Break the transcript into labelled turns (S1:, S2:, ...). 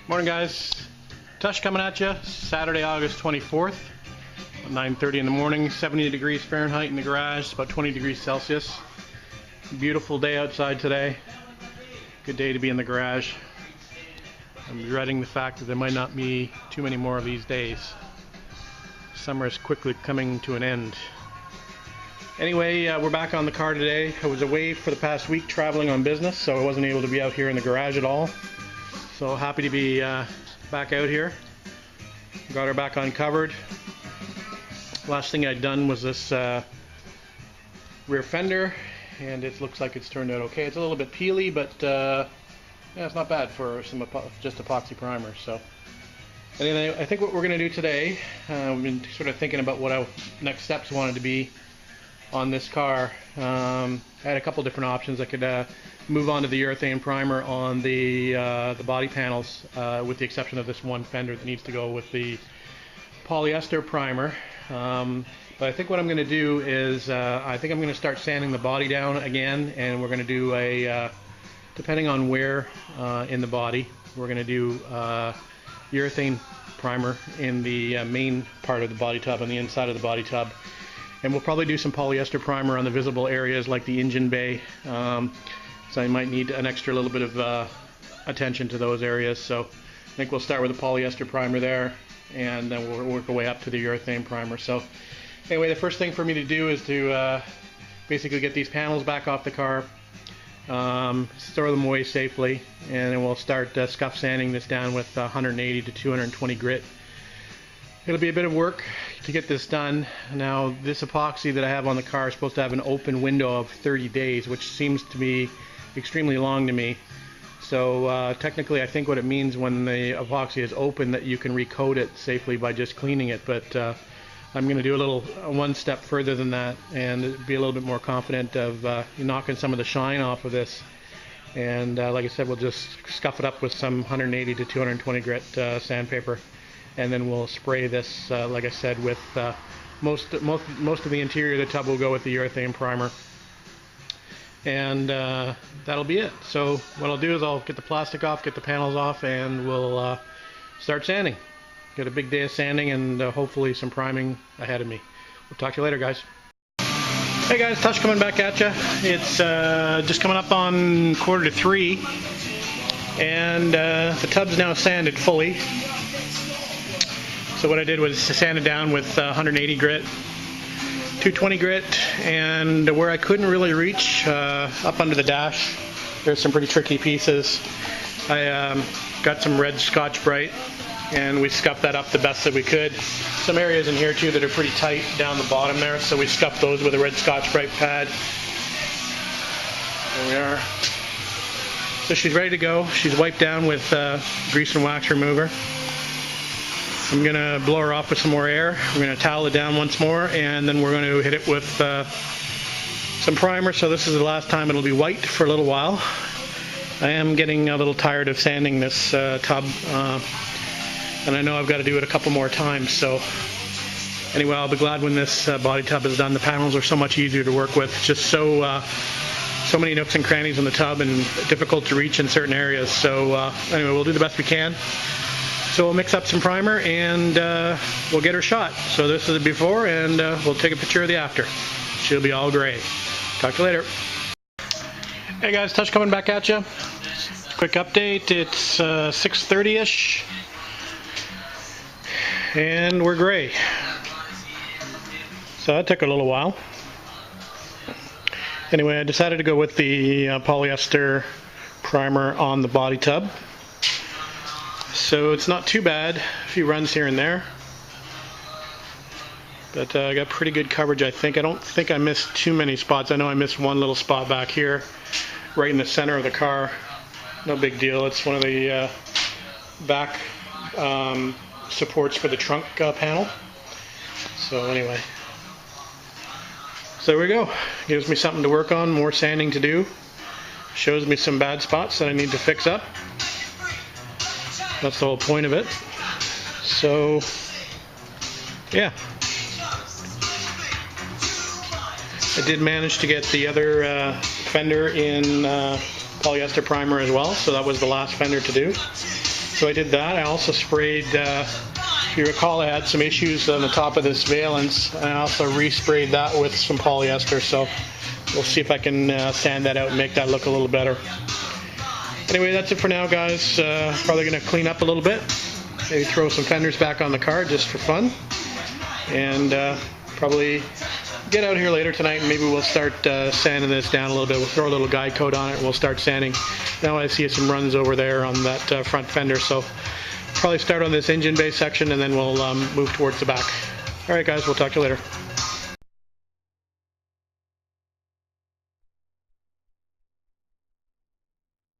S1: Morning guys, Tush coming at you, Saturday, August 24th, 9:30 in the morning, 70 degrees Fahrenheit in the garage, about 20 degrees Celsius. Beautiful day outside today, good day to be in the garage. I'm dreading the fact that there might not be too many more of these days. Summer is quickly coming to an end. Anyway, we're back on the car today. I was away for the past week traveling on business, so I wasn't able to be out here in the garage at all. So happy to be back out here. Got her back uncovered. Last thing I'd done was this rear fender, and it looks like it's turned out okay. It's a little bit peely, but yeah, it's not bad for some just epoxy primer. So anyway, I think what we're going to do today, we've been sort of thinking about what our next steps wanted to be on this car. I had a couple different options. I could move on to the urethane primer on the body panels, with the exception of this one fender that needs to go with the polyester primer. But I think what I'm going to do is I think I'm going to start sanding the body down again, and we're going to do a, depending on where in the body, we're going to do urethane primer in the main part of the body tub, on the inside of the body tub. And we'll probably do some polyester primer on the visible areas like the engine bay. So I might need an extra little bit of attention to those areas. So I think we'll start with the polyester primer there, and then we'll work our way up to the urethane primer. So anyway, the first thing for me to do is to basically get these panels back off the car, store them away safely, and then we'll start scuff sanding this down with 180 to 220 grit. It'll be a bit of work to get this done. Now, this epoxy that I have on the car is supposed to have an open window of 30 days, which seems to be extremely long to me. So technically, I think what it means when the epoxy is open, that you can recoat it safely by just cleaning it. But I'm going to do one step further than that, and be a little bit more confident of knocking some of the shine off of this. And like I said, we'll just scuff it up with some 180 to 220 grit sandpaper. And then we'll spray this, like I said, with most of the interior of the tub will go with the urethane primer. And that'll be it. So what I'll do is I'll get the plastic off, get the panels off, and we'll start sanding. Got a big day of sanding and hopefully some priming ahead of me. We'll talk to you later, guys. Hey guys, Tush coming back at you. It's just coming up on 2:45, and the tub's now sanded fully. So what I did was sand it down with 180 grit, 220 grit, and where I couldn't really reach, up under the dash, there's some pretty tricky pieces. I got some red Scotch-Brite, and we scuffed that up the best that we could. Some areas in here too that are pretty tight down the bottom there, so we scuffed those with a red Scotch-Brite pad. There we are. So she's ready to go. She's wiped down with grease and wax remover. I'm going to blow her off with some more air. We're going to towel it down once more, and then we're going to hit it with some primer. So this is the last time it'll be white for a little while. I am getting a little tired of sanding this tub, and I know I've got to do it a couple more times. So anyway, I'll be glad when this body tub is done. The panels are so much easier to work with. Just so many nooks and crannies in the tub, and difficult to reach in certain areas. So anyway, we'll do the best we can. So we'll mix up some primer, and we'll get her shot. So this is the before, and we'll take a picture of the after. She'll be all gray. Talk to you later. Hey guys, Tush coming back at you. Quick update. It's 6:30ish, and we're gray. So that took a little while. Anyway, I decided to go with the polyester primer on the body tub. So it's not too bad, a few runs here and there, but I got pretty good coverage, I think. I don't think I missed too many spots. I know I missed one little spot back here, right in the center of the car. No big deal. It's one of the back supports for the trunk panel. So anyway, so there we go. Gives me something to work on, more sanding to do. Shows me some bad spots that I need to fix up. That's the whole point of it. So, yeah. I did manage to get the other fender in polyester primer as well, so that was the last fender to do. So I did that. I also sprayed, if you recall, I had some issues on the top of this valence. I also resprayed that with some polyester, so we'll see if I can sand that out and make that look a little better. Anyway, that's it for now, guys. Probably going to clean up a little bit, maybe throw some fenders back on the car just for fun, and probably get out here later tonight and maybe we'll start sanding this down a little bit. We'll throw a little guide coat on it and we'll start sanding. Now I see some runs over there on that front fender, so probably start on this engine bay section and then we'll move towards the back. Alright guys, we'll talk to you later.